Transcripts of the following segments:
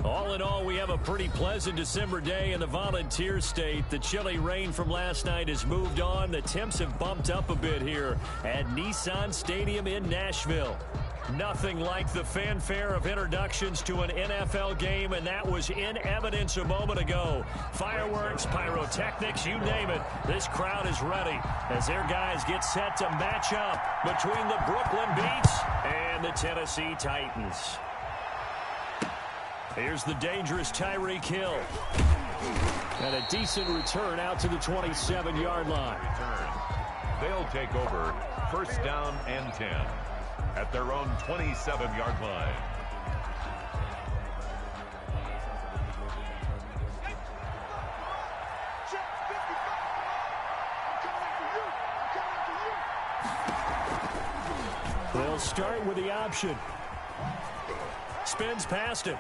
All in all, we have a pretty pleasant December day in the Volunteer State. The chilly rain from last night has moved on. The temps have bumped up a bit here at Nissan Stadium in Nashville. Nothing like the fanfare of introductions to an NFL game, and that was in evidence a moment ago. Fireworks, pyrotechnics, you name it. This crowd is ready as their guys get set to match up between the Brooklyn Beats and the Tennessee Titans. Here's the dangerous Tyreek Hill. And a decent return out to the 27-yard line. They'll take over first down and 10 at their own 27-yard line. They'll start with the option. Spins past him.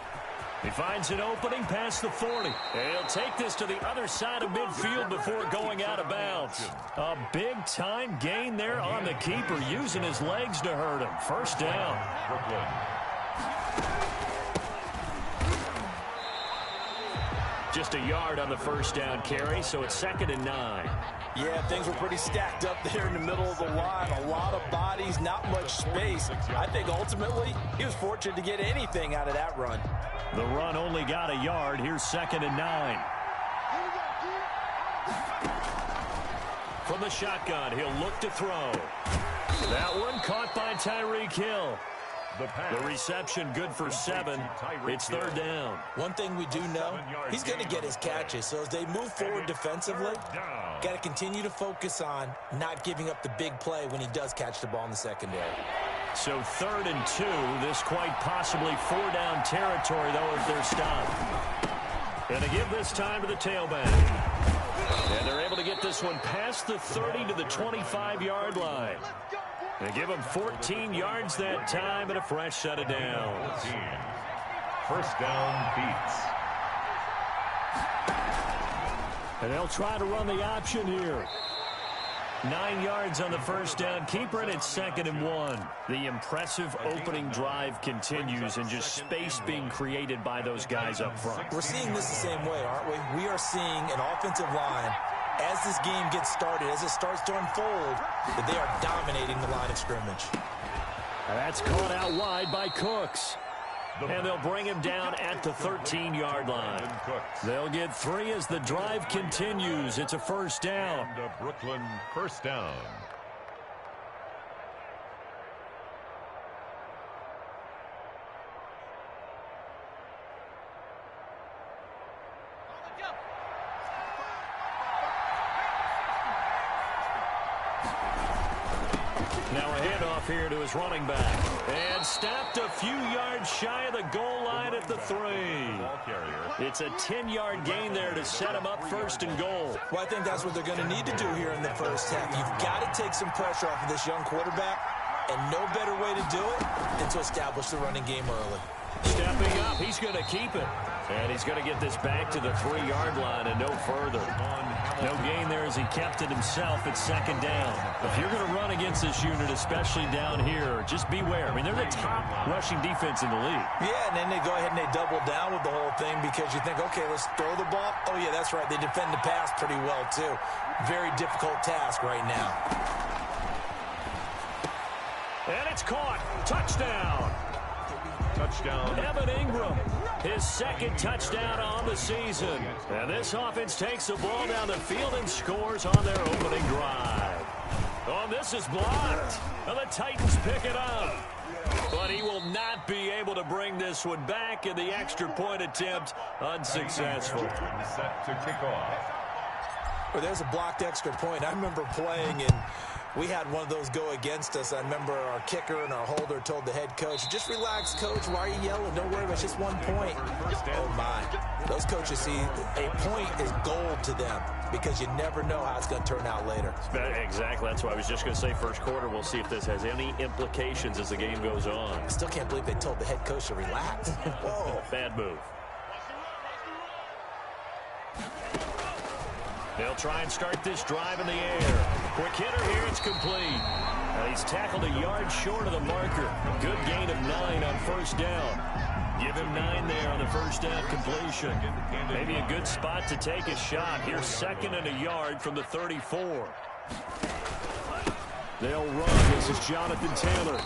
He finds an opening past the 40. He'll take this to the other side of midfield before going out of bounds. A big-time gain there on the keeper, using his legs to hurt him. First down. Just a yard on the first down carry, so it's 2nd and 9. Yeah, things were pretty stacked up there in the middle of the line. A lot of bodies, not much space. I think ultimately he was fortunate to get anything out of that run. The run only got a yard. Here's 2nd and 9. From the shotgun, he'll look to throw. That one caught by Tyreek Hill. The reception good for 7. It's 3rd down. One thing we do know, he's going to get his catches. So as they move forward defensively, got to continue to focus on not giving up the big play when he does catch the ball in the secondary. So 3rd and 2. This quite possibly 4-down territory, though, if they're stopped. Going to give this time to the tailback. And they're able to get this one past the 30 to the 25-yard line. They give him 14 yards that time and a fresh set of downs. First down Beats. And they'll try to run the option here. 9 yards on the first down keeper, and it's 2nd and 1. The impressive opening drive continues, and just space being created by those guys up front. We're seeing this the same way, aren't we? We are seeing an offensive line, as this game gets started, as it starts to unfold, that they are dominating the line of scrimmage. And that's caught out wide by Cooks. And they'll bring him down at the 13-yard line. They'll get 3 as the drive continues. It's a first down. And a Brooklyn first down. Now a handoff here to his running back. And stopped a few yards shy of the goal line at the 3. It's a 10-yard gain there to set him up 1st and goal. Well, I think that's what they're going to need to do here in the first half. You've got to take some pressure off of this young quarterback, and no better way to do it than to establish the running game early. Stepping up, he's going to keep it. And he's going to get this back to the 3-yard line and no further. No gain there as he kept it himself at 2nd down. If you're going to run against this unit, especially down here, just beware. I mean, they're the top rushing defense in the league. Yeah, and then they go ahead and they double down with the whole thing because you think, okay, let's throw the ball. Oh, yeah, that's right. They defend the pass pretty well, too. Very difficult task right now. And it's caught. Touchdown. Touchdown. Evan Ingram, his 2nd touchdown on the season. And this offense takes the ball down the field and scores on their opening drive. Oh, this is blocked. And the Titans pick it up. But he will not be able to bring this one back, and the extra point attempt unsuccessful. Set to kick off. Well, there's a blocked extra point. I remember playing, and we had one of those go against us. I remember our kicker and our holder told the head coach, just relax, coach. Why are you yelling? Don't worry about it. It's just 1 point. Oh, my. Those coaches see a point is gold to them because you never know how it's going to turn out later. Exactly. That's what I was just going to say. First quarter, we'll see if this has any implications as the game goes on. I still can't believe they told the head coach to relax. Whoa. Bad move. They'll try and start this drive in the air. Quick hitter here, it's complete. He's tackled a yard short of the marker. Good gain of 9 on first down. Give him 9 there on the first down completion. Maybe a good spot to take a shot. Here's 2nd and a yard from the 34. They'll run. This is Jonathan Taylor.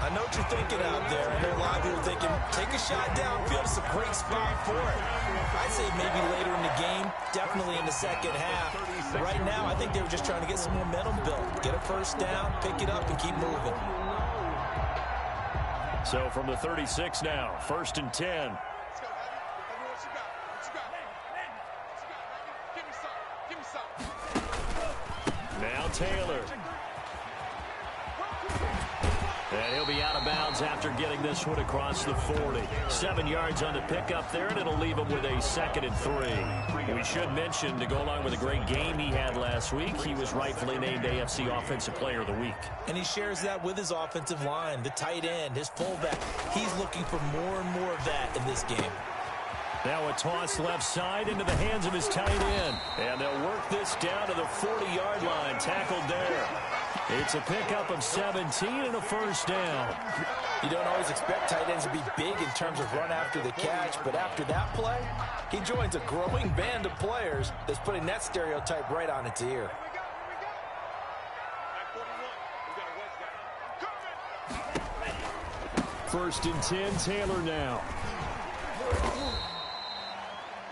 I know what you're thinking out there. I know a lot of people are thinking, take a shot downfield. It's a great spot for it. I'd say maybe later in the game, definitely in the second half. Right now, I think they were just trying to get some momentum built. Get a first down, pick it up, and keep moving. So from the 36 now, 1st and 10. Now Taylor. And he'll be out of bounds after getting this one across the 40. 7 yards on the pickup there, and it'll leave him with a 2nd and 3. We should mention, to go along with a great game he had last week, he was rightfully named AFC Offensive Player of the Week. And he shares that with his offensive line, the tight end, his fullback. He's looking for more and more of that in this game. Now a toss left side into the hands of his tight end. And they'll work this down to the 40-yard line. Tackled there. It's a pickup of 17 and a first down. You don't always expect tight ends to be big in terms of run after the catch, but after that play, he joins a growing band of players that's putting that stereotype right on its ear. First and 10, Taylor now.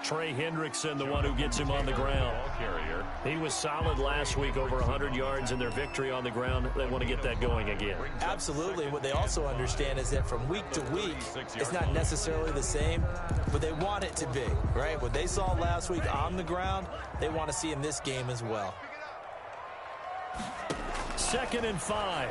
Trey Hendrickson, the one who gets him on the ground. He was solid last week, over 100 yards in their victory on the ground. They want to get that going again. Absolutely. What they also understand is that from week to week, it's not necessarily the same, but they want it to be, right? What they saw last week on the ground, they want to see in this game as well. 2nd and 5.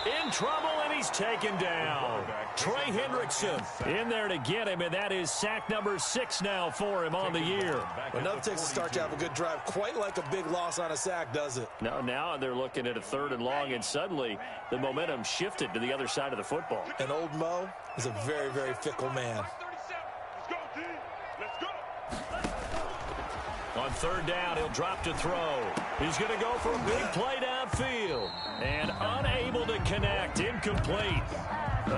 In trouble, and he's taken down. Trey Hendrickson in there to get him, and that is sack number 6 now for him on the year. Well, nothing takes a start to have a good drive quite like a big loss on a sack, does it? Now they're looking at a 3rd and long, and suddenly the momentum shifted to the other side of the football. And old Mo is a very, very fickle man. On 3rd down, he'll drop to throw. He's going to go for a big play downfield. And unable to connect. Incomplete.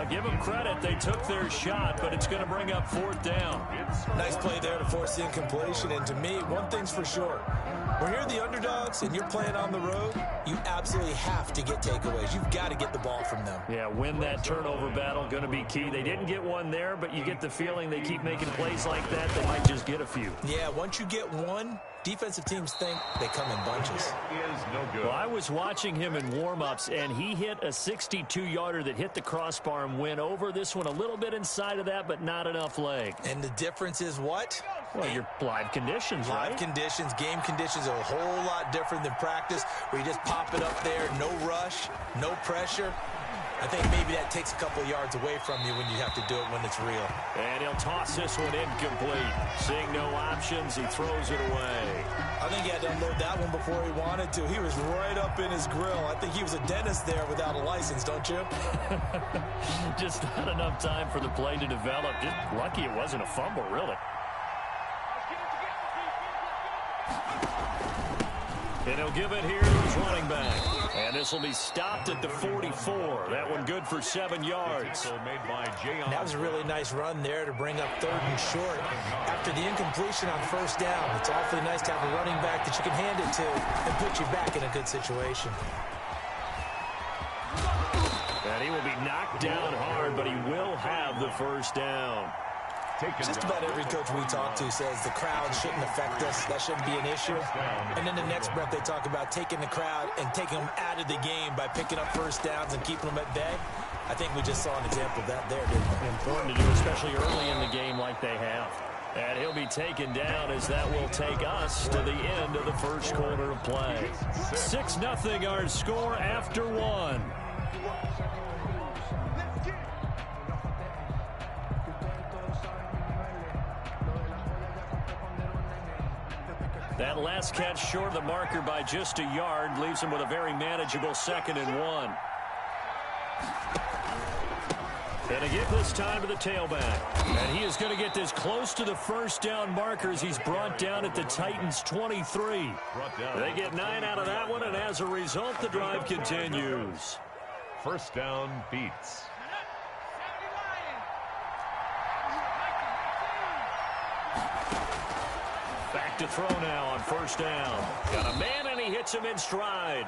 Give them credit. They took their shot, but it's going to bring up 4th down. Nice play there to force the incompletion. And to me, one thing's for sure. When you're the underdogs and you're playing on the road, you absolutely have to get takeaways. You've got to get the ball from them. Yeah, win that turnover battle, going to be key. They didn't get one there, but you get the feeling they keep making plays like that, they might just get a few. Yeah, once you get one, defensive teams think they come in bunches. Well, I was watching him in warm-ups, and he hit a 62-yarder that hit the crossbar and went over. This one a little bit inside of that, but not enough leg. And the difference is what? Well, your live conditions, right? Live conditions, game conditions are a whole lot different than practice, where you just pop it up there, no rush, no pressure. I think maybe that takes a couple yards away from you when you have to do it when it's real. And he'll toss this one incomplete. Seeing no options, he throws it away. I think he had to unload that one before he wanted to. He was right up in his grill. I think he was a dentist there without a license, don't you? Just not enough time for the play to develop. Just lucky it wasn't a fumble, really. And he'll give it here to his running back. And this will be stopped at the 44. That one good for 7 yards. That was a really nice run there to bring up 3rd and short. After the incompletion on 1st down, it's awfully nice to have a running back that you can hand it to and put you back in a good situation. And he will be knocked down hard, but he will have the 1st down. Just about every coach we talk to says the crowd shouldn't affect us. That shouldn't be an issue. And then the next breath they talk about taking the crowd and taking them out of the game by picking up 1st downs and keeping them at bay. I think we just saw an example of that there, didn't we? Important to do, especially early in the game like they have. And he'll be taken down as that will take us to the end of the 1st quarter of play. 6-0 our score after 1. That last catch short of the marker by just a yard leaves him with a very manageable 2nd and 1. And again this time to the tailback. And he is going to get this close to the 1st down markers. He's brought down at the Titans' 23. They get 9 out of that one, and as a result, the drive continues. 1st down beats. to throw now on first down. Got a man, and he hits him in stride.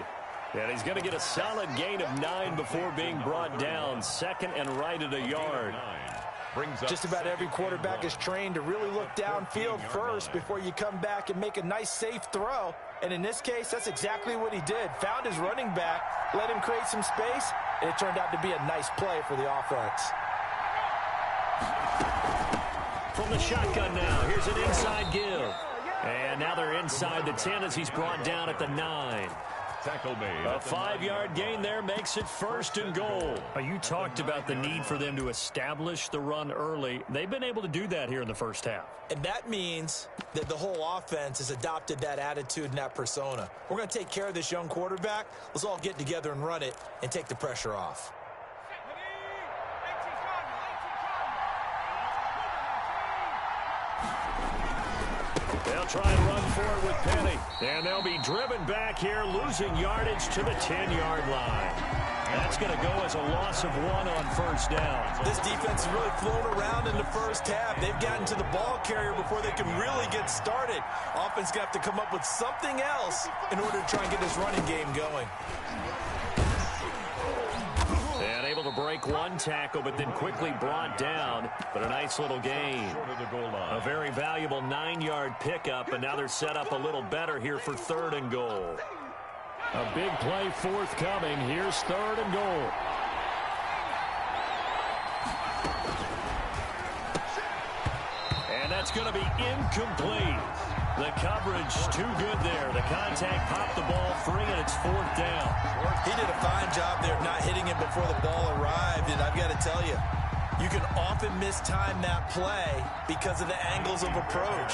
And he's going to get a solid gain of 9 before being brought down. Second and right at a yard. Just about every quarterback is trained to really look downfield first before you come back and make a nice, safe throw. And in this case, that's exactly what he did. Found his running back, let him create some space, and it turned out to be a nice play for the offense. From the shotgun now, here's an inside give. And now they're inside the 10 as he's brought down at the 9. Tackle made. A 5-yard gain there makes it first and goal. You talked about the need for them to establish the run early. They've been able to do that here in the first half. And that means that the whole offense has adopted that attitude and that persona. We're going to take care of this young quarterback. Let's all get together and run it and take the pressure off. They'll try and run forward with Penny. And they'll be driven back here, losing yardage to the 10-yard line. That's going to go as a loss of 1 on first down. This defense has really flown around in the first half. They've gotten to the ball carrier before they can really get started. Offense got to come up with something else in order to try and get this running game going. And able to break one tackle, but then quickly brought down. But a nice little gain. A very valuable 9-yard pickup, and now they're set up a little better here for third and goal. A big play forthcoming. Here's third and goal. And that's going to be incomplete. The coverage too good there. The contact popped the ball free, and it's fourth down. He did a fine job there of not hitting him before the ball arrived, and I've got to tell you, you can often mistime that play because of the angles of approach.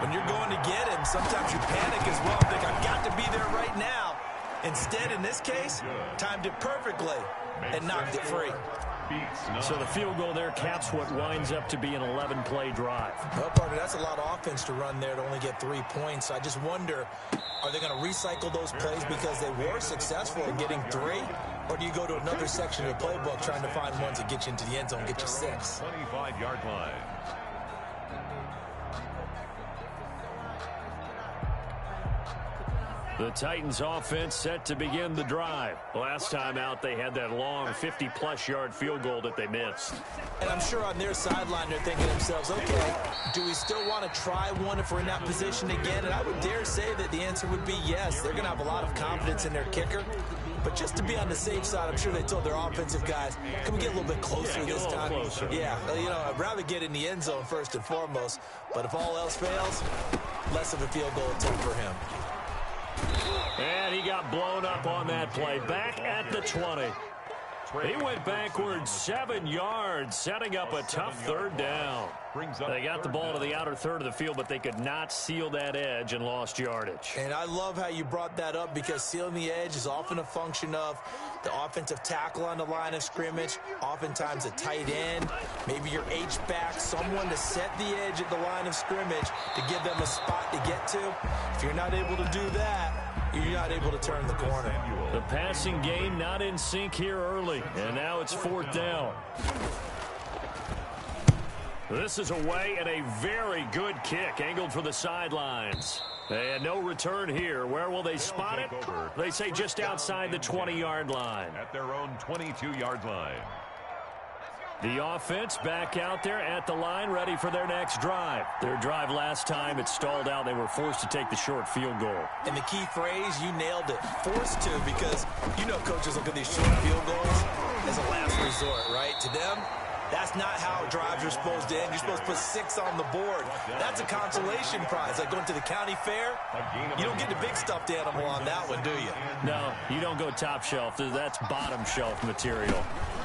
When you're going to get him, sometimes you panic as well. Think, I've got to be there right now. Instead, in this case, timed it perfectly and knocked it free. So the field goal there caps what winds up to be an 11-play drive. Well, partner, that's a lot of offense to run there to only get 3 points. I just wonder, are they going to recycle those plays because they were successful in getting 3? Or do you go to another section of the playbook trying to find ones that get you into the end zone and get you 6? 25-yard line. The Titans offense set to begin the drive. Last time out, they had that long 50-plus yard field goal that they missed. And I'm sure on their sideline, they're thinking to themselves, okay, do we still want to try one if we're in that position again? And I would dare say that the answer would be yes. They're going to have a lot of confidence in their kicker. But just to be on the safe side, I'm sure they told their offensive guys, can we get a little bit closer this time? Closer. Yeah, you know, I'd rather get in the end zone first and foremost. But if all else fails, less of a field goal attempt for him. And he got blown up on that play. Back at the 20. He went backwards 7 yards, setting up a tough third down. They got the ball to the outer third of the field, but they could not seal that edge and lost yardage. And I love how you brought that up because sealing the edge is often a function of the offensive tackle on the line of scrimmage, oftentimes a tight end, maybe your H-back, someone to set the edge at the line of scrimmage to give them a spot to get to. If you're not able to do that, you're not able to turn the corner. The passing game not in sync here early, and now it's fourth down. This is away and a very good kick angled for the sidelines. And no return here. Where will they spot it? They say just outside the 20-yard line. At their own 22-yard line. The offense back out there at the line, ready for their next drive. Their drive last time, it stalled out. They were forced to take the short field goal. And the key phrase, you nailed it, forced to, because you know coaches look at these short field goals as a last resort, right? To them, that's not how drives are supposed to end. You're supposed to put 6 on the board. That's a consolation prize. Like going to the county fair, you don't get the big stuffed animal on that one, do you? No, you don't go top shelf. That's bottom shelf material.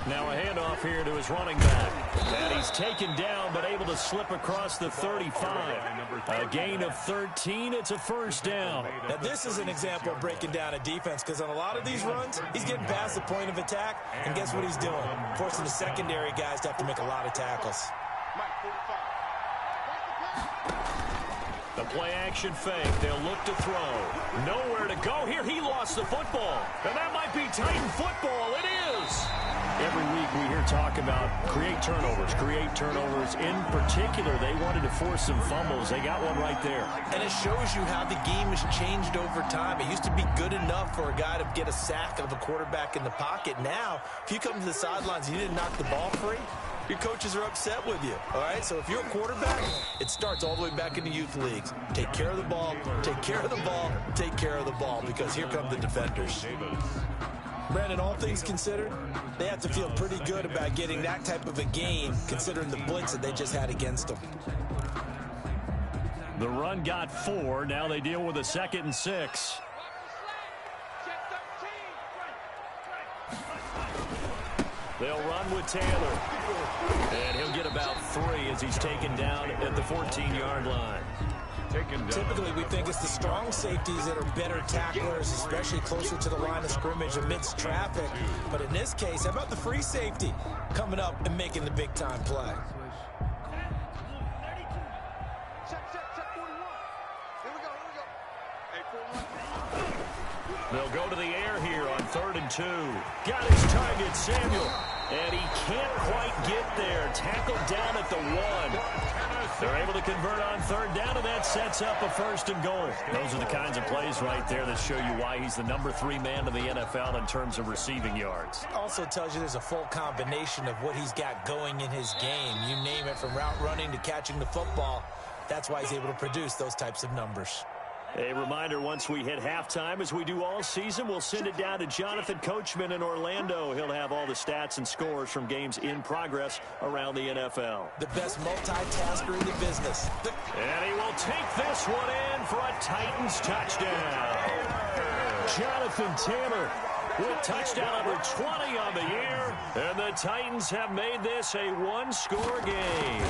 Now a handoff here to his running back. And he's taken down, but able to slip across the 35. A gain of 13. It's a first down. Now this is an example of breaking down a defense, because on a lot of these runs, he's getting past the point of attack, and guess what he's doing? Forcing the secondary guys to have to make a lot of tackles. The play-action fake. They'll look to throw. Nowhere to go here. He lost the football. And that might be Titan football. It is. Every week we hear talk about create turnovers. In particular, they wanted to force some fumbles. They got one right there. And it shows you how the game has changed over time. It used to be good enough for a guy to get a sack of a quarterback in the pocket. Now, if you come to the sidelines and you didn't knock the ball free, your coaches are upset with you, all right? So if you're a quarterback, it starts all the way back in the youth leagues. Take care of the ball, take care of the ball, take care of the ball, because here come the defenders. Brandon, all things considered, they have to feel pretty good about getting that type of a gain, considering the blitz that they just had against them. The run got 4. Now they deal with a 2nd and 6. They'll run with Taylor. And he'll get about 3 as he's taken down at the 14-yard line. Typically, we think it's the strong safeties that are better tacklers, especially closer to the line of scrimmage amidst traffic. But in this case, how about the free safety coming up and making the big-time play? They'll go to the air here on 3rd and 2. Got his target, Samuel. And he can't quite get there. Tackled down at the 1. They're able to convert on 3rd down, and that sets up a 1st and goal. Those are the kinds of plays right there that show you why he's the number 3 man in the NFL in terms of receiving yards. Also tells you there's a full combination of what he's got going in his game. You name it, from route running to catching the football. That's why he's able to produce those types of numbers. A reminder, once we hit halftime, as we do all season, we'll send it down to Jonathan Coachman in Orlando. He'll have all the stats and scores from games in progress around the NFL. The best multitasker in the business. And he will take this one in for a Titans touchdown. Jonathan Taylor with touchdown number 20 on the year. And the Titans have made this a one-score game.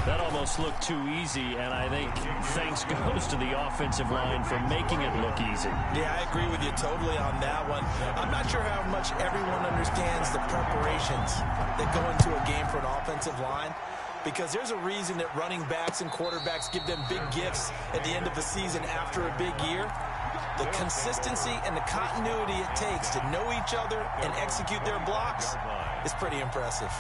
That almost looked too easy, and I think thanks goes to the offensive line for making it look easy. Yeah, I agree with you totally on that one. I'm not sure how much everyone understands the preparations that go into a game for an offensive line, because there's a reason that running backs and quarterbacks give them big gifts at the end of the season after a big year. The consistency and the continuity it takes to know each other and execute their blocks is pretty impressive.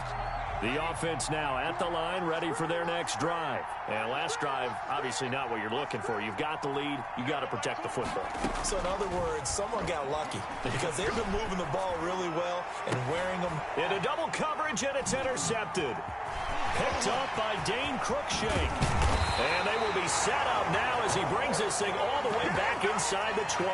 The offense now at the line, ready for their next drive. And last drive, obviously not what you're looking for. You've got the lead. You got to protect the football. So in other words, someone got lucky because they've been moving the ball really well and wearing them. Into double coverage, and it's intercepted. Picked up by Dane Cruikshank. And they will be set up now as he brings this thing all the way back inside the 20.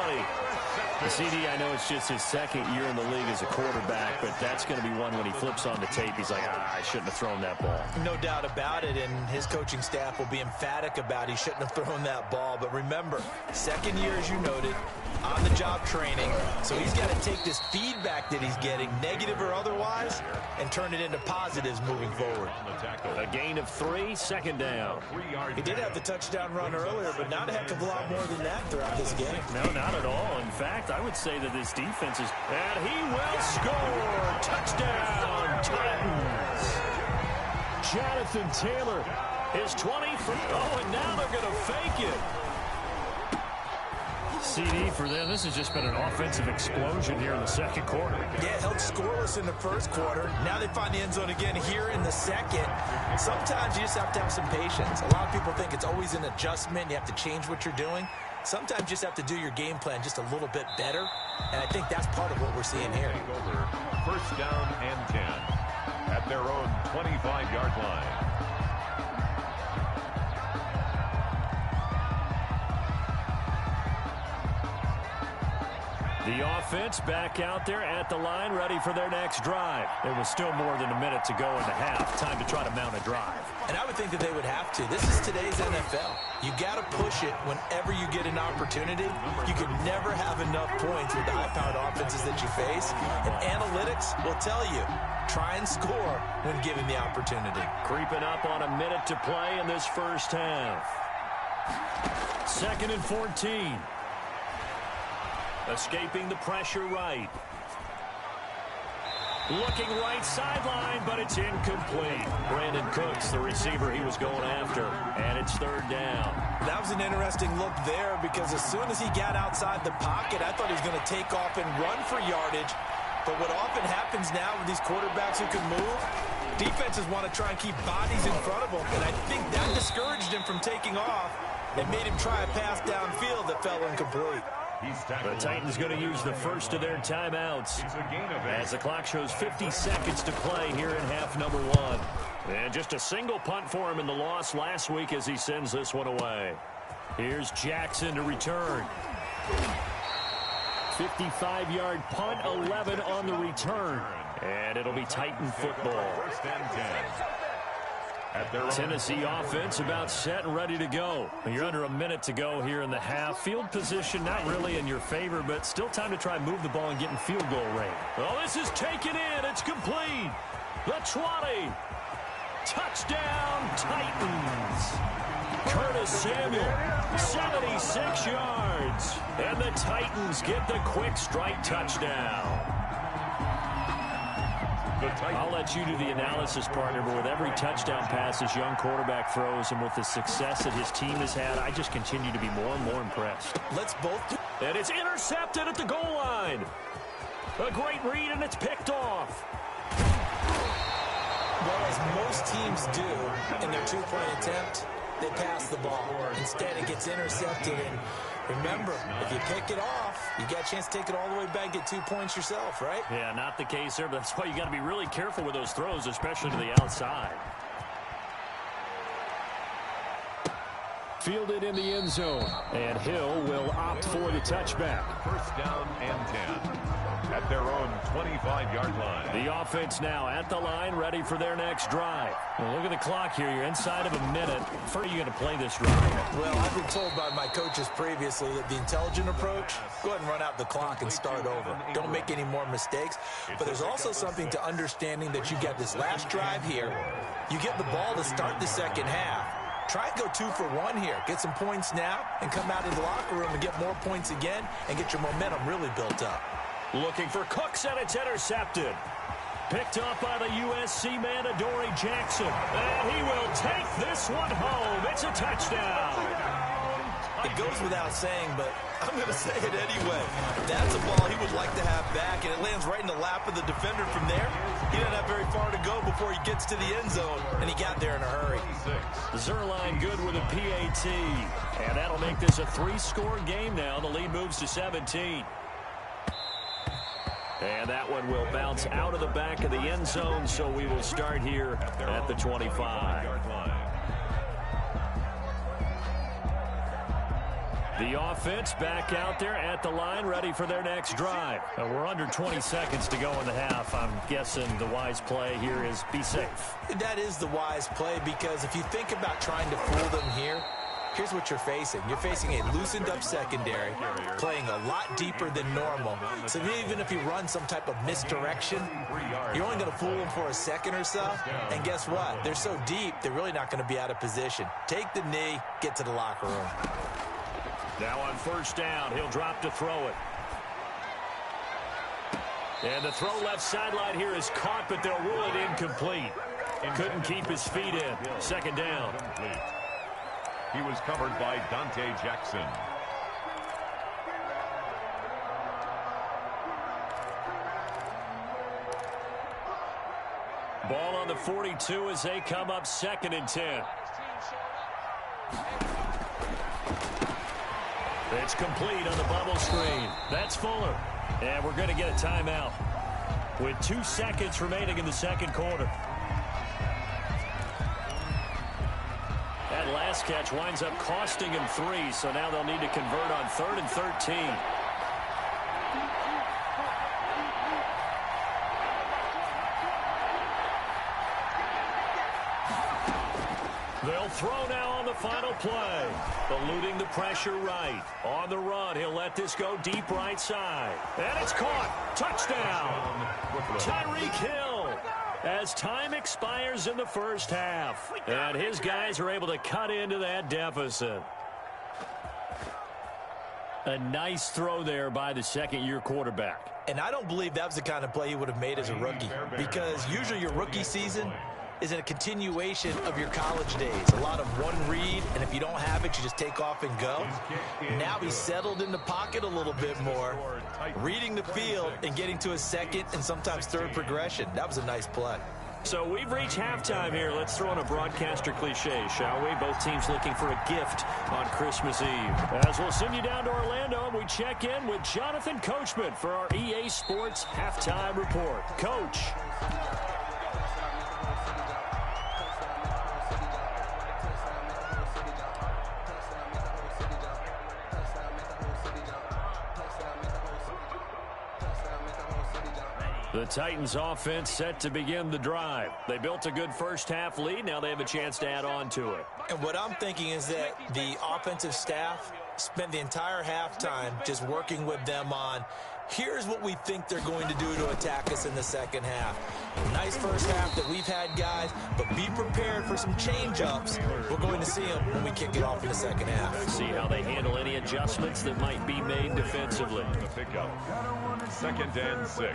CD, I know it's just his 2nd year in the league as a quarterback, but that's going to be one when he flips on the tape. He's like, I shouldn't have thrown that ball. No doubt about it, and his coaching staff will be emphatic about he shouldn't have thrown that ball. But remember, 2nd year, as you noted, on-the-job training. So he's got to take this feedback that he's getting, negative or otherwise, and turn it into positives moving forward. A gain of 3, 2nd down. He did have the touchdown run earlier, but not a heck of a lot more than that throughout this game. No, not at all. In fact, I would say that this defense is... And he will score! Touchdown, Titans! Jonathan Taylor is 20 from... Oh, and now they're going to fake it. CD for them. This has just been an offensive explosion here in the 2nd quarter. Yeah, held scoreless in the 1st quarter. Now they find the end zone again here in the 2nd. Sometimes you just have to have some patience. A lot of people think it's always an adjustment. You have to change what you're doing. Sometimes you just have to do your game plan just a little bit better. And I think that's part of what we're seeing here. 1st down and 10 at their own 25-yard line. The offense back out there at the line, ready for their next drive. There was still more than a minute to go in the half. Time to try to mount a drive. And I would think that they would have to. This is today's NFL. You got to push it whenever you get an opportunity. You can never have enough points with the high-powered offenses that you face. And analytics will tell you, try and score when given the opportunity. Creeping up on a minute to play in this 1st half. 2nd and 14. Escaping the pressure right. Looking right sideline, but it's incomplete. Brandon Cooks, the receiver he was going after, and it's 3rd down. That was an interesting look there because as soon as he got outside the pocket, I thought he was going to take off and run for yardage. But what often happens now with these quarterbacks who can move, defenses want to try and keep bodies in front of them, and I think that discouraged him from taking off. It made him try a pass downfield that fell incomplete. The Titans going to use the first of their timeouts as the clock shows 50 seconds to play here in half number 1. And just a single punt for him in the loss last week as he sends this one away. Here's Jackson to return. 55-yard punt, 11 on the return. And it'll be Titan football. First and 10. Tennessee offense about set and ready to go. You're under a minute to go here in the half. Field position not really in your favor, but still time to try and move the ball and get in field goal range. Well, this is taken in. It's complete. The 20. Touchdown, Titans. Curtis Samuel, 76 yards. And the Titans get the quick strike touchdown. I'll let you do the analysis, partner, but with every touchdown pass this young quarterback throws and with the success that his team has had, I just continue to be more and more impressed. Let's both do. And it's intercepted at the goal line. A great read, and it's picked off. Well, as most teams do in their two-point attempt, they pass the ball. Instead, it gets intercepted, and remember, if you pick it off, you got a chance to take it all the way back, get 2 points yourself, right? Yeah, not the case there, but that's why you got to be really careful with those throws, especially to the outside. Fielded in the end zone, and Hill will opt for the touchback. First down and 10 at their own 25-yard line. The offense now at the line, ready for their next drive. Well, look at the clock here. You're inside of a minute. How are you going to play this drive? Well, I've been told by my coaches previously that the intelligent approach, go ahead and run out the clock and start over. Don't make any more mistakes. But there's also something to understanding that you get this last drive here. You get the ball to start the second half. Try and go 2 for 1 here. Get some points now and come out of the locker room and get more points again and get your momentum really built up. Looking for Cooks, and it's intercepted. Picked up by the USC man, Adoree Jackson. And he will take this one home. It's a touchdown. It goes without saying, but I'm going to say it anyway. That's a ball he would like to have back, and it lands right in the lap of the defender from there. He doesn't have very far to go before he gets to the end zone, and he got there in a hurry. Zerline good with a PAT. And that'll make this a 3-score game now. The lead moves to 17. And that one will bounce out of the back of the end zone, so we will start here at the 25. The offense back out there at the line, ready for their next drive. We're under 20 seconds to go in the half. I'm guessing the wise play here is be safe. That is the wise play, because if you think about trying to fool them here, here's what you're facing. You're facing a loosened-up secondary, playing a lot deeper than normal. So even if you run some type of misdirection, you're only going to fool them for a second or so. And guess what? They're so deep, they're really not going to be out of position. Take the knee, get to the locker room. Now on first down, he'll drop to throw it. And the throw left sideline here is caught, but they'll rule it incomplete. Couldn't keep his feet in. Second down. He was covered by Dante Jackson. Ball on the 42 as they come up 2nd and 10. It's complete on the bubble screen. That's Fuller. And we're going to get a timeout with 2 seconds remaining in the second quarter. That last catch winds up costing him 3, so now they'll need to convert on 3rd and 13. They'll throw now on the final play. Eluding the pressure right. On the run, he'll let this go deep right side. And it's caught. Touchdown. Tyreek Hill. As time expires in the first half. And his guys are able to cut into that deficit. A nice throw there by the second-year quarterback. And I don't believe that was the kind of play he would have made as a rookie. Because usually your rookie season, is a continuation of your college days. A lot of one read, and if you don't have it, you just take off and go. Now he's settled in the pocket a little bit more, reading the field and getting to a second and sometimes third progression. That was a nice play. So we've reached halftime here. Let's throw in a broadcaster cliche, shall we? Both teams looking for a gift on Christmas Eve. As we'll send you down to Orlando, and we check in with Jonathan Coachman for our EA Sports Halftime Report. Coach. The Titans offense set to begin the drive. They built a good first half lead. Now they have a chance to add on to it. And what I'm thinking is that the offensive staff spent the entire halftime just working with them on, here's what we think they're going to do to attack us in the second half. Nice first half that we've had, guys, but be prepared for some change-ups. We're going to see them when we kick it off in the second half. See how they handle any adjustments that might be made defensively. The pickup. 2nd and 6.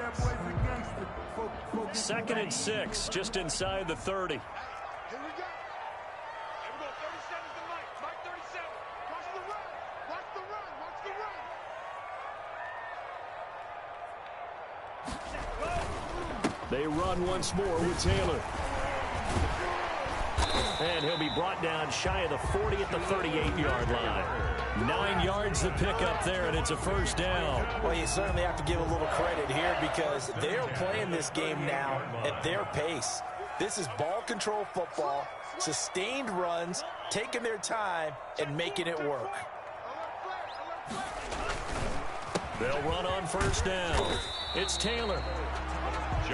2nd and 6, just inside the 30. Here we go. 37's the mic. Mike 37. Watch the run. Watch the run. Watch the run. They run once more with Taylor. And he'll be brought down shy of the 40 at the 38-yard line. 9 yards to pick up there, and it's a first down. Well, you certainly have to give a little credit here because they're playing this game now at their pace. This is ball control football, sustained runs, taking their time, and making it work. They'll run on first down. It's Taylor.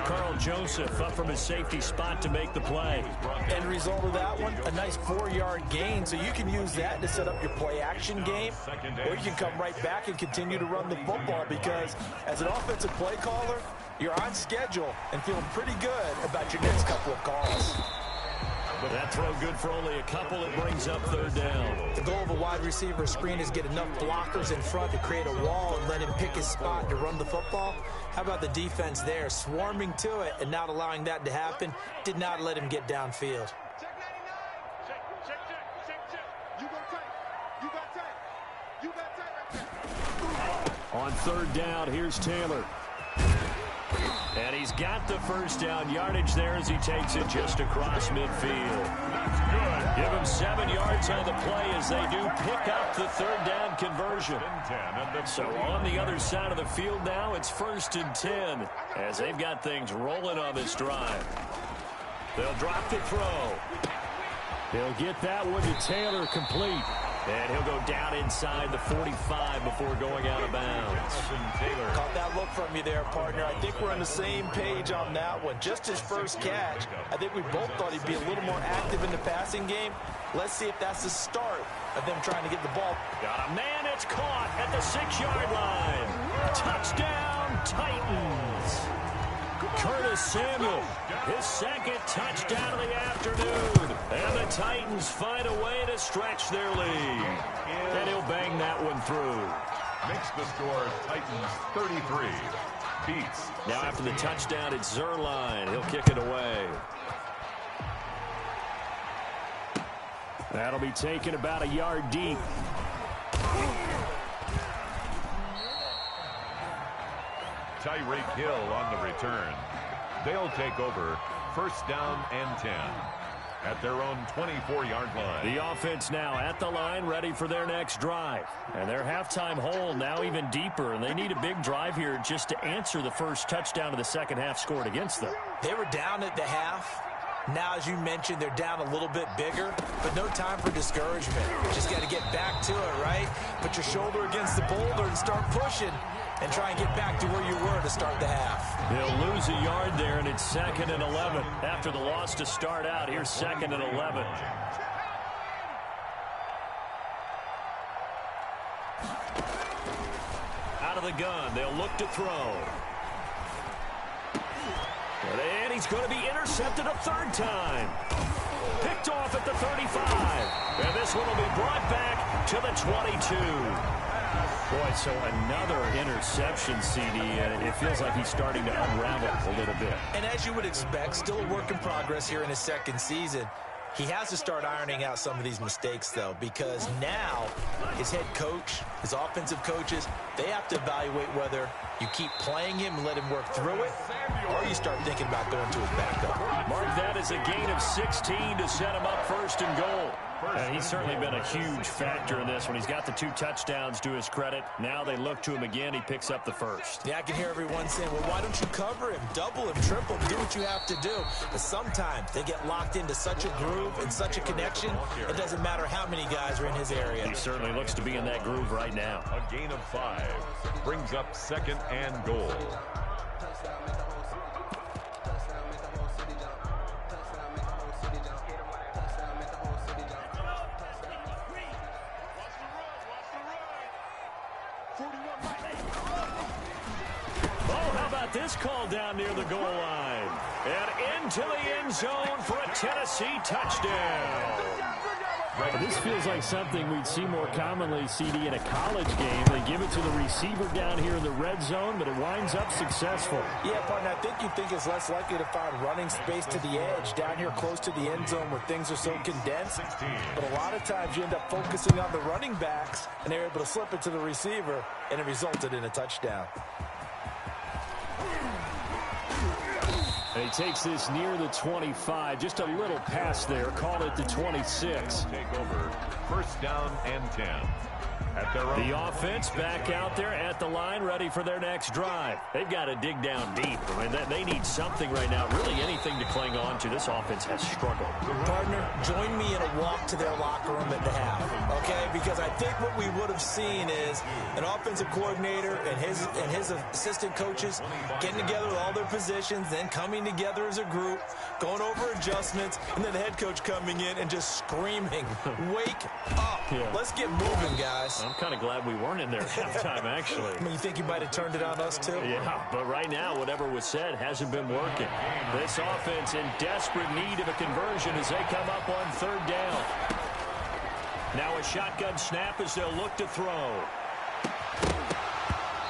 Carl Joseph up from his safety spot to make the play. End result of that one, a nice 4-yard gain, so you can use that to set up your play-action game, or you can come right back and continue to run the football because as an offensive play caller, you're on schedule and feeling pretty good about your next couple of calls. But that throw good for only a couple. It brings up third down. The goal of a wide receiver screen is get enough blockers in front to create a wall and let him pick his spot to run the football. How about the defense there, swarming to it and not allowing that to happen? Did not let him get downfield. Check 99. Check. You got tight. You got tight. You got tight right there. On third down, here's Taylor. And he's got the first down yardage there as he takes it just across midfield. That's good. Give him 7 yards on the play as they do pick up the third down conversion. So on the other side of the field now, it's 1st and 10 as they've got things rolling on this drive. They'll drop the throw. He'll get that one to Taylor complete. And he'll go down inside the 45 before going out of bounds. Caught that look from you there, partner. I think we're on the same page on that one. Just his first catch. I think we both thought he'd be a little more active in the passing game. Let's see if that's the start of them trying to get the ball. Got a man, it's caught at the 6-yard line. Touchdown, Titans. Curtis Samuel, his second touchdown of the afternoon. And the Titans find a way to stretch their lead. And he'll bang that one through. Makes the score Titans 33. Beats. Now after the touchdown, it's Zerline. He'll kick it away. That'll be taken about a yard deep. Tyreek Hill on the return. They'll take over 1st down and 10 at their own 24-yard line. The offense now at the line, ready for their next drive. And their halftime hole now even deeper, and they need a big drive here just to answer the first touchdown of the second half scored against them. They were down at the half. Now, as you mentioned, they're down a little bit bigger, but no time for discouragement. Just got to get back to it, right? Put your shoulder against the boulder and start pushing and try and get back to where you were to start the half. They'll lose a yard there, and it's 2nd and 11. After the loss to start out, here's 2nd and 11. Out of the gun, they'll look to throw. And he's going to be intercepted a third time. Picked off at the 35. And this one will be brought back to the 22. Boy, so another interception, CD. It feels like he's starting to unravel a little bit. And as you would expect, still a work in progress here in his second season. He has to start ironing out some of these mistakes, though, because now his head coach, his offensive coaches, they have to evaluate whether you keep playing him and let him work through it, or you start thinking about going to his backup. Mark that as a gain of 16 to set him up first and goal. And he's certainly been a huge factor in this when he's got the 2 touchdowns to his credit. Now they look to him again. He picks up the first. Yeah, I can hear everyone saying, well, why don't you cover him, double him, triple him, do what you have to do. But sometimes they get locked into such a groove and such a connection, it doesn't matter how many guys are in his area. He certainly looks to be in that groove right now. A gain of 5 brings up second and goal. This call down near the goal line. And into the end zone for a Tennessee touchdown. This feels like something we'd see more commonly, CD, in a college game. They give it to the receiver down here in the red zone, but it winds up successful. Yeah, partner, I think you think it's less likely to find running space to the edge down here close to the end zone where things are so condensed. But a lot of times you end up focusing on the running backs, and they're able to slip it to the receiver, and it resulted in a touchdown. And he takes this near the 25. Just a little pass there. Call it the 26. Take over. First down and 10. At their own. The offense back out there at the line, ready for their next drive. They've got to dig down deep. I mean, they need something right now, really anything to cling on to. This offense has struggled. Partner, join me in a walk to their locker room at the half, okay? Because I think what we would have seen is an offensive coordinator and his assistant coaches getting together with all their positions, then coming together as a group, going over adjustments, and then the head coach coming in and just screaming, wake up. Yeah. Let's get moving, guys. I'm kind of glad we weren't in there at halftime, actually. I mean, you think you might have turned it on us, too? Yeah, but right now, whatever was said hasn't been working. This offense in desperate need of a conversion as they come up on third down. Now a shotgun snap as they'll look to throw.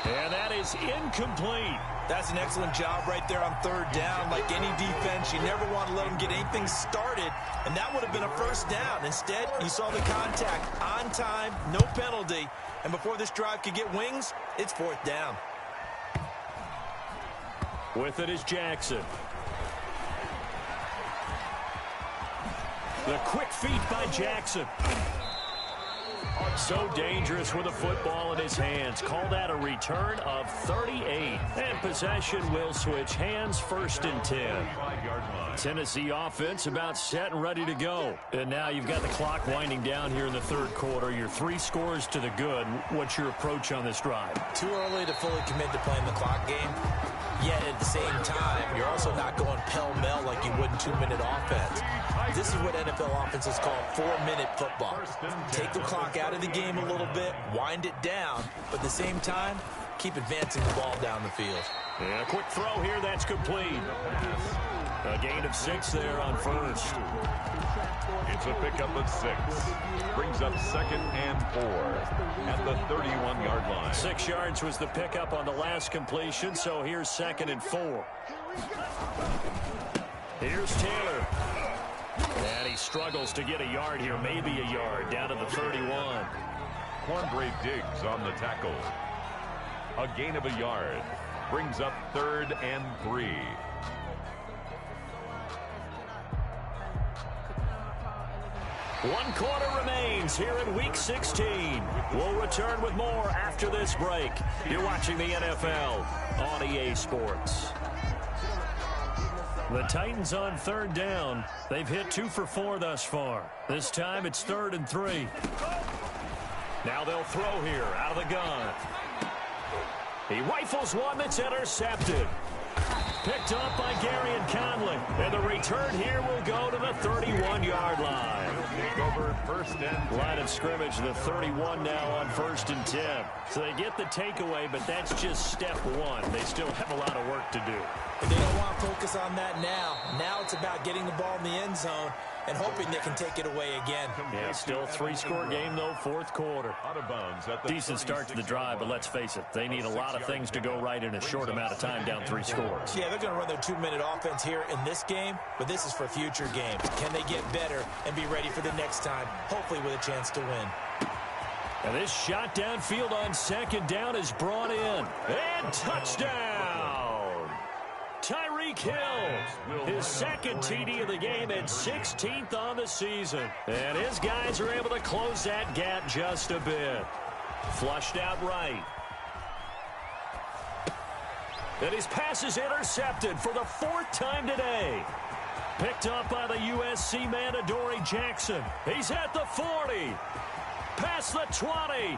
And that is incomplete. That's an excellent job right there on third down. Like any defense, you never want to let them get anything started, and that would have been a first down. Instead, you saw the contact on time, no penalty, and before this drive could get wings, it's fourth down. With it is Jackson. The quick feet by Jackson. So dangerous with a football in his hands. Call that a return of 38. And possession will switch hands, first and 10. Tennessee offense about set and ready to go. And now you've got the clock winding down here in the third quarter. Your 3 scores to the good. What's your approach on this drive? Too early to fully commit to playing the clock game. Yet at the same time, you're also not going pell-mell like you would in 2-minute offense. This is what NFL offenses call 4-minute football. Take the clock out of the game a little bit, wind it down, but at the same time, keep advancing the ball down the field. Yeah, a quick throw here, that's complete. A gain of 6 there on first. It's a pickup of 6. Brings up second and 4 at the 31-yard line. 6 yards was the pickup on the last completion, so here's second and 4. Here's Taylor. And he struggles to get a yard here, maybe a yard, down to the 31. Quandre Diggs on the tackle. A gain of a yard. Brings up third and 3. One quarter remains here in Week 16. We'll return with more after this break. You're watching the NFL on EA Sports. The Titans on third down. They've hit 2 for 4 thus far. This time it's third and 3. Now they'll throw here out of the gun. He rifles one that's intercepted. Picked up by Gary and Conley. And the return here will go to the 31-yard line. Over first and 10. Line of scrimmage, the 31 now on first and 10. So they get the takeaway, but that's just step 1. They still have a lot of work to do. But they don't want to focus on that now. Now it's about getting the ball in the end zone and hoping they can take it away again. Yeah, still a 3-score game, though, fourth quarter. Out of bounds at the Decent start to the drive, but let's face it, they need a lot of things to go right in a short amount of time down 3 scores. Yeah, they're going to run their 2-minute offense here in this game, but this is for future games. Can they get better and be ready for the next time, hopefully with a chance to win? And this shot downfield on second down is brought in. And touchdown! Tyreek Hill, his second TD of the game and 16th on the season. And his guys are able to close that gap just a bit. Flushed out right. And his pass is intercepted for the 4th time today. Picked up by the USC man, Adoree Jackson. He's at the 40. Past the 20.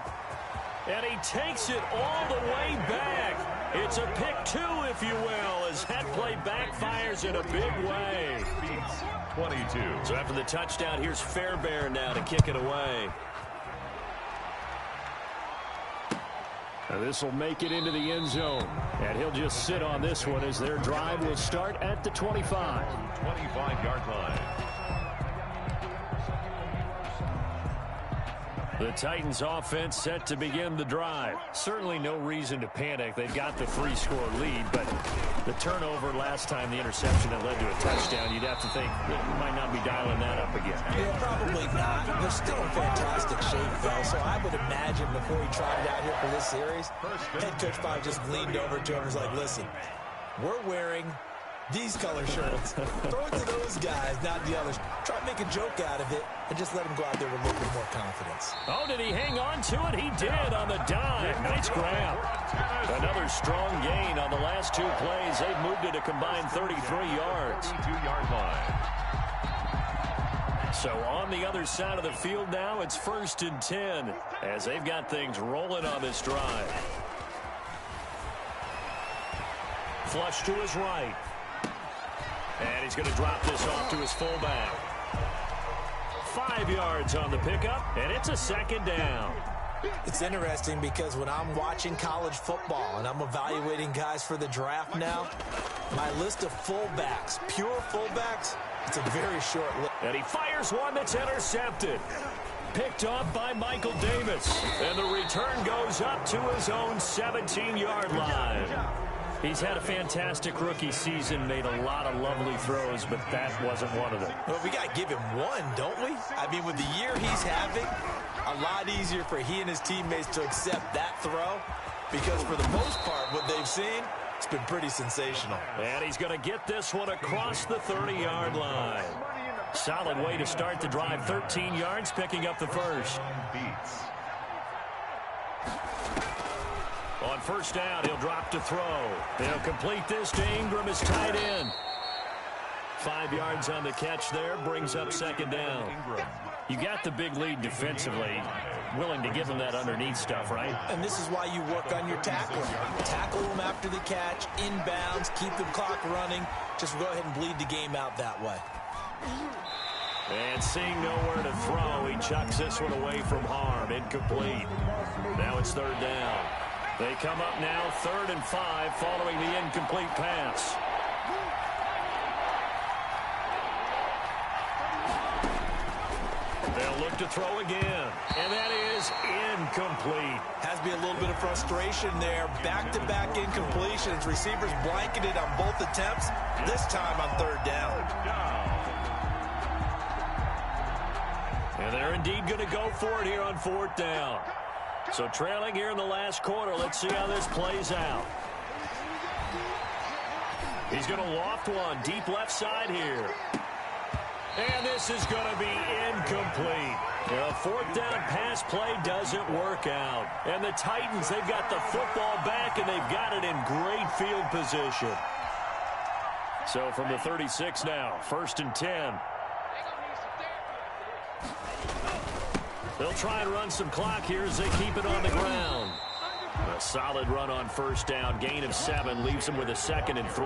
And he takes it all the way back. It's a pick 2, if you will, as that play backfires in a big way. 22. So after the touchdown, here's Fairbairn now to kick it away. Now this will make it into the end zone. And he'll just sit on this one as their drive will start at the 25. 25-yard line. The Titans offense set to begin the drive. Certainly no reason to panic. They've got the 3-score lead, but the turnover last time, the interception that led to a touchdown, you'd have to think that you might not be dialing that up again. Yeah, probably not. They're still in fantastic shape, though, so I would imagine before he tried it out here for this series, head coach probably just leaned over to him and was like, listen, we're wearing these color shirts. Throw it to those guys, not the others. Try to make a joke out of it and just let him go out there with a little bit more confidence. Oh, did he hang on to it? He did on the dive. Nice grab. Another strong gain on the last 2 plays. They've moved it a combined 33 yards. 32-yard line. So on the other side of the field now, it's 1st and 10 as they've got things rolling on this drive. Flush to his right. And he's going to drop this off to his fullback. 5 yards on the pickup, and it's a 2nd down. It's interesting because when I'm watching college football and I'm evaluating guys for the draft now, my list of fullbacks, pure fullbacks, it's a very short list. And he fires one that's intercepted. Picked off by Michael Davis. And the return goes up to his own 17-yard line. He's had a fantastic rookie season, made a lot of lovely throws, but that wasn't one of them. Well, we got to give him one, don't we? I mean, with the year he's having, a lot easier for he and his teammates to accept that throw because for the most part, what they've seen, it's been pretty sensational. And he's going to get this one across the 30-yard line. Solid way to start the drive, 13 yards, picking up the first. On first down, he'll drop to throw. He'll complete this to Ingram, his tight end. 5 yards on the catch there, brings up 2nd down. You got the big lead defensively, willing to give them that underneath stuff, right? And this is why you work on your tackling. Tackle them after the catch, inbounds, keep the clock running. Just go ahead and bleed the game out that way. And seeing nowhere to throw, he chucks this one away from harm. Incomplete. Now it's 3rd down. They come up now 3rd and 5 following the incomplete pass. They'll look to throw again, and that is incomplete. Has to be a little bit of frustration there. Back-to-back incompletions. Receivers blanketed on both attempts, this time on 3rd down. And they're indeed going to go for it here on 4th down. So trailing here in the last quarter, let's see how this plays out. He's going to loft one deep left side here. And this is going to be incomplete. A 4th down pass play doesn't work out. And the Titans, they've got the football back, and they've got it in great field position. So from the 36 now, 1st and 10. They'll try and run some clock here as they keep it on the ground. A solid run on 1st down. Gain of 7 leaves them with a 2nd and 3.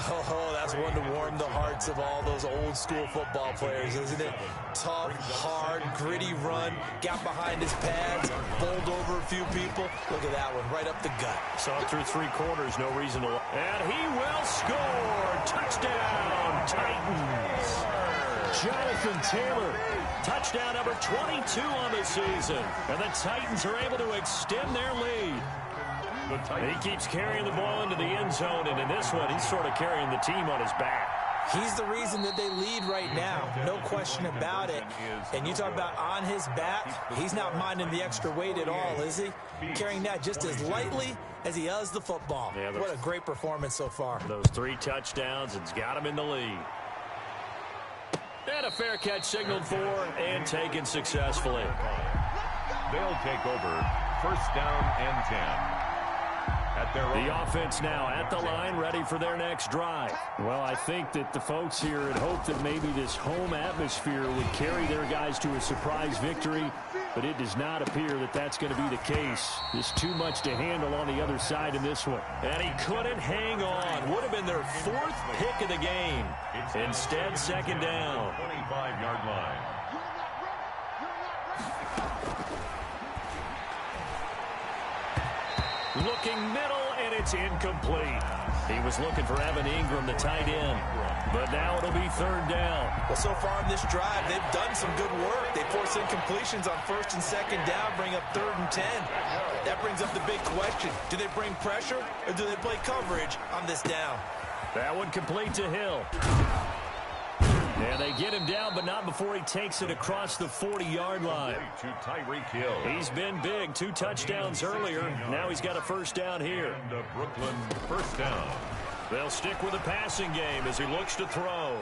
Oh, that's one to warm the hearts of all those old school football players, isn't it? Tough, hard, gritty run. Got behind his pads, bowled over a few people. Look at that one, right up the gut. Saw it through 3 quarters, no reason to... And he will score! Touchdown, Titans! Jonathan Taylor, touchdown number 22 on the season. And the Titans are able to extend their lead. He keeps carrying the ball into the end zone, and in this one, he's sort of carrying the team on his back. He's the reason that they lead right now, no question about it. And you talk about on his back, he's not minding the extra weight at all, is he? Carrying that just as lightly as he does the football. Yeah, what a great performance so far. Those 3 touchdowns, it's got him in the lead. And a fair catch signaled for and taken successfully. They'll take over first down and 10. The offense now at the line, ready for their next drive. Well, I think that the folks here had hoped that maybe this home atmosphere would carry their guys to a surprise victory, but it does not appear that that's going to be the case. There's too much to handle on the other side in this one. And he couldn't hang on. Would have been their 4th pick of the game. Instead, second down. 25-yard line. Looking middle, and it's incomplete. He was looking for Evan Ingram, the tight end. But now it'll be third down. Well, so far in this drive, they've done some good work. They force incompletions on first and second down, bring up 3rd and 10. That brings up the big question. Do they bring pressure, or do they play coverage on this down? That one complete to Hill. And they get him down, but not before he takes it across the 40-yard line. To Tyreek Hill. He's been big. 2 touchdowns earlier. Now he's got a first down here. And Brooklyn first down. They'll stick with the passing game as he looks to throw.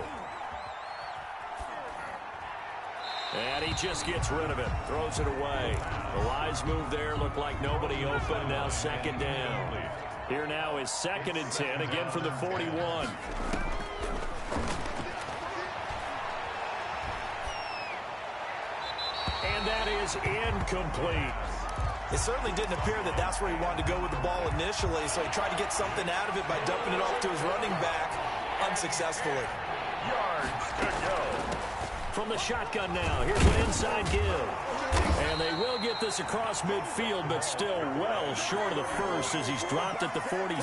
And he just gets rid of it. Throws it away. The lines move there. Look like nobody open. Now second down. Here now is 2nd and 10. Again for the 41. And that is incomplete. It certainly didn't appear that that's where he wanted to go with the ball initially, so he tried to get something out of it by dumping it off to his running back unsuccessfully. Yards to go. From the shotgun now, here's an inside give. And they will get this across midfield, but still well short of the first as he's dropped at the 46.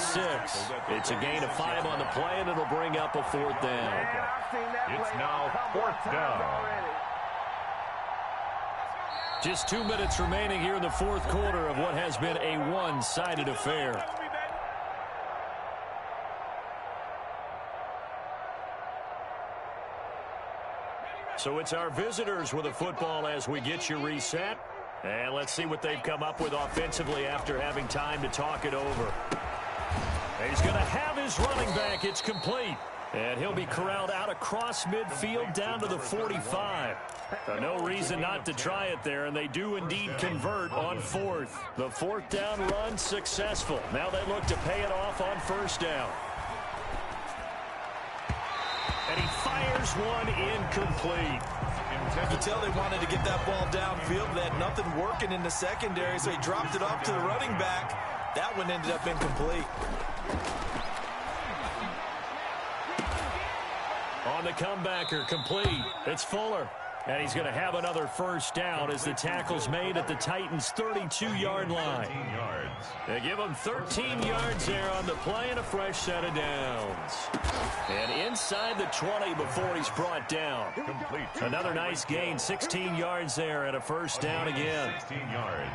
It's a gain of 5 on the play, and it'll bring up a 4th down. It's now 4th down. Just 2 minutes remaining here in the 4th quarter of what has been a one-sided affair. So it's our visitors with a football as we get you reset. And let's see what they've come up with offensively after having time to talk it over. He's going to have his running back. It's complete. And he'll be corralled out across midfield down to the 45. No reason not to try it there, and they do indeed convert on 4th. The 4th down run successful. Now they look to pay it off on first down. And he fires one incomplete. You can tell they wanted to get that ball downfield. They had nothing working in the secondary, so he dropped it off to the running back. That one ended up incomplete. On the comebacker, complete. It's Fuller. And he's going to have another first down as the tackle's made at the Titans' 32-yard line. They give him 13 yards there on the play and a fresh set of downs. And inside the 20 before he's brought down. Another nice gain, 16 yards there and a first down again. 16 yards.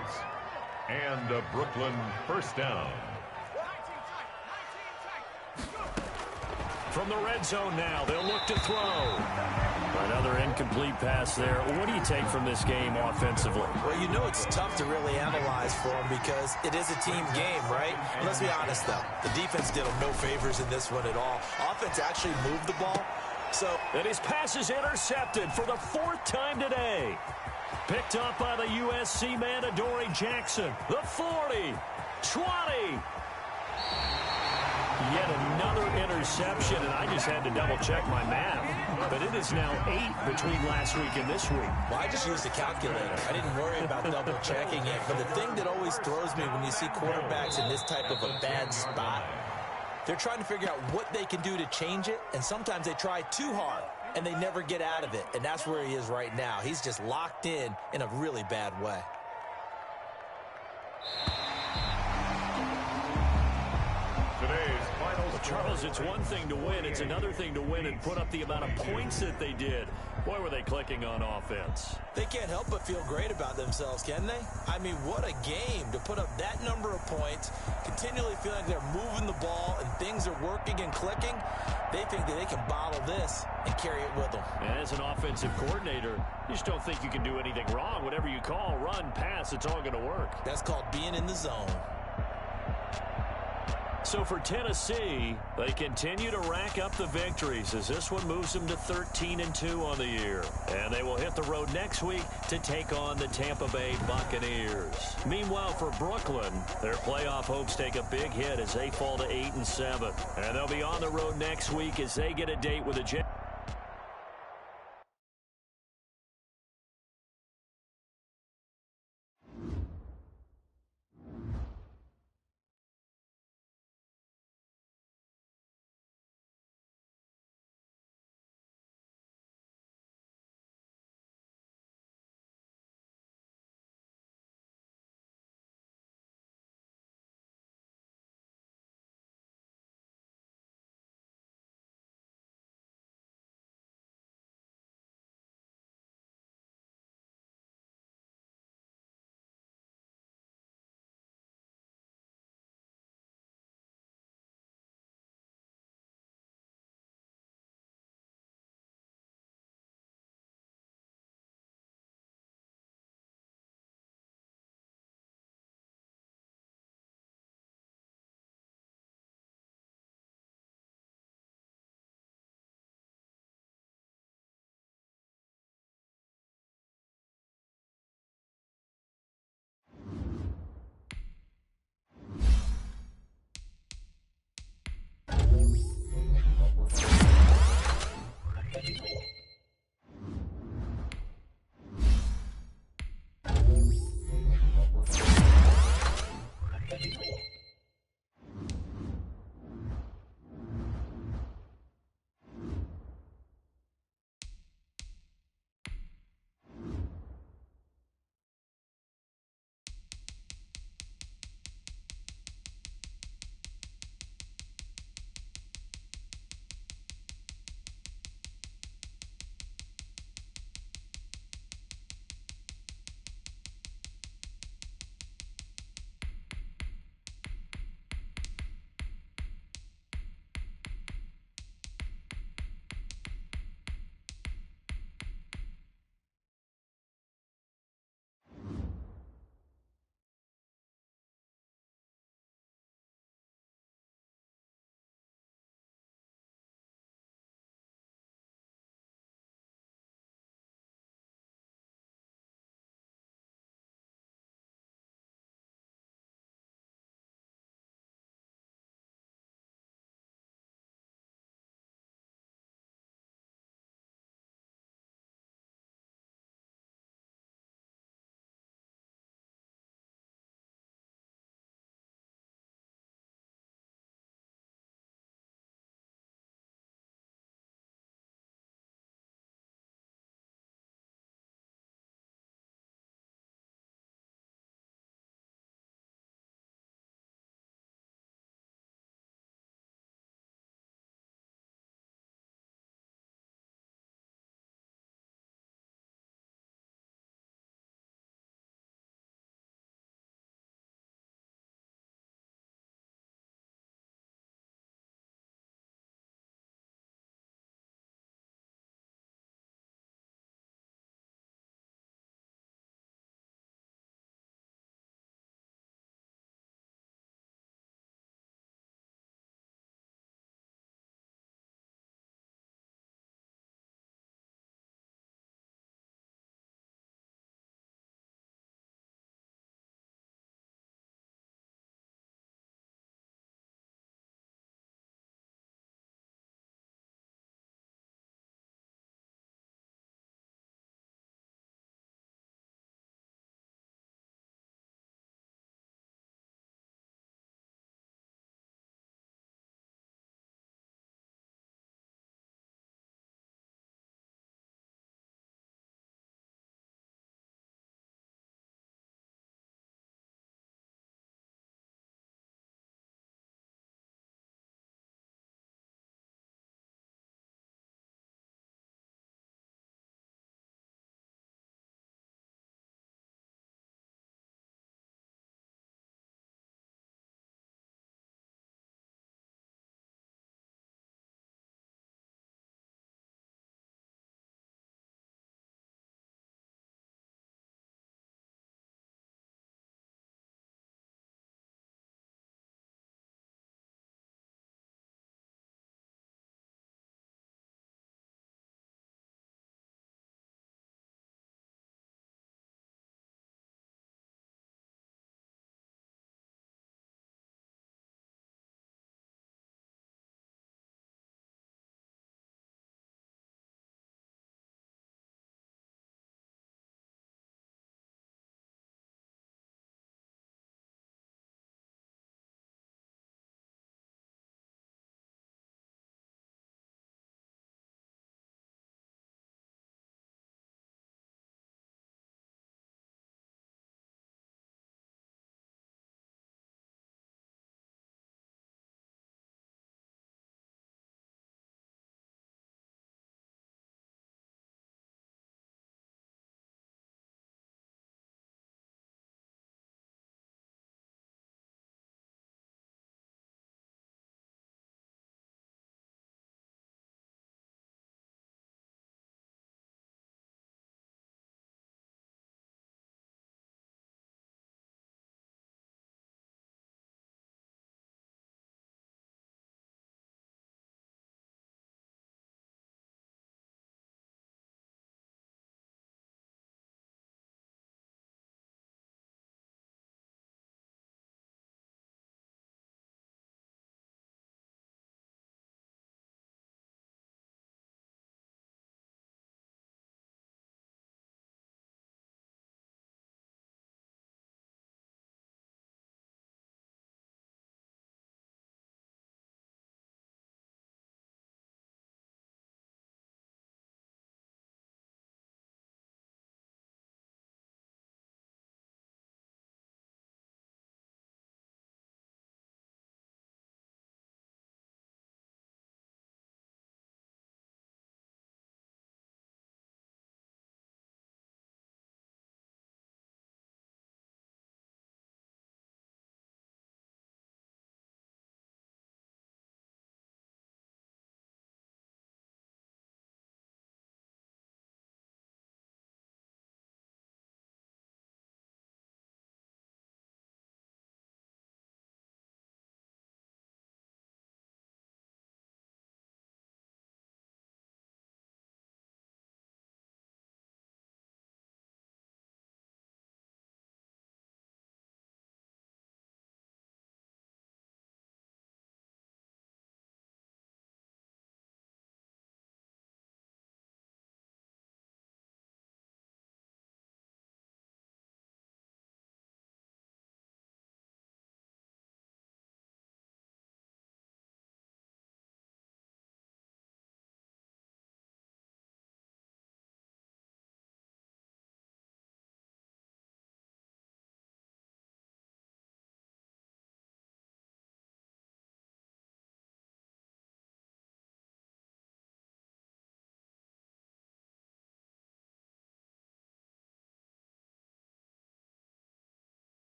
And a Brooklyn first down. From the red zone now, they'll look to throw. Another incomplete pass there. What do you take from this game offensively? Well, you know it's tough to really analyze for them because it is a team game, right? And let's be honest, though. The defense did them no favors in this one at all. Offense actually moved the ball. And his pass is intercepted for the 4th time today. Picked up by the USC man, Adoree Jackson. The 40, 20. Yet another interception, and I just had to double-check my math. But it is now 8 between last week and this week. Well, I just used a calculator. I didn't worry about double-checking it. But the thing that always throws me when you see quarterbacks in this type of a bad spot, they're trying to figure out what they can do to change it, and sometimes they try too hard, and they never get out of it. And that's where he is right now. He's just locked in a really bad way. Charles, it's one thing to win. It's another thing to win and put up the amount of points that they did. Boy, were they clicking on offense. They can't help but feel great about themselves, can they? I mean, what a game to put up that number of points, continually feel like they're moving the ball and things are working and clicking. They think that they can bottle this and carry it with them. And as an offensive coordinator, you just don't think you can do anything wrong. Whatever you call, run, pass, it's all going to work. That's called being in the zone. So for Tennessee, they continue to rack up the victories as this one moves them to 13-2 on the year. And they will hit the road next week to take on the Tampa Bay Buccaneers. Meanwhile, for Brooklyn, their playoff hopes take a big hit as they fall to 8-7. And they'll be on the road next week as they get a date with the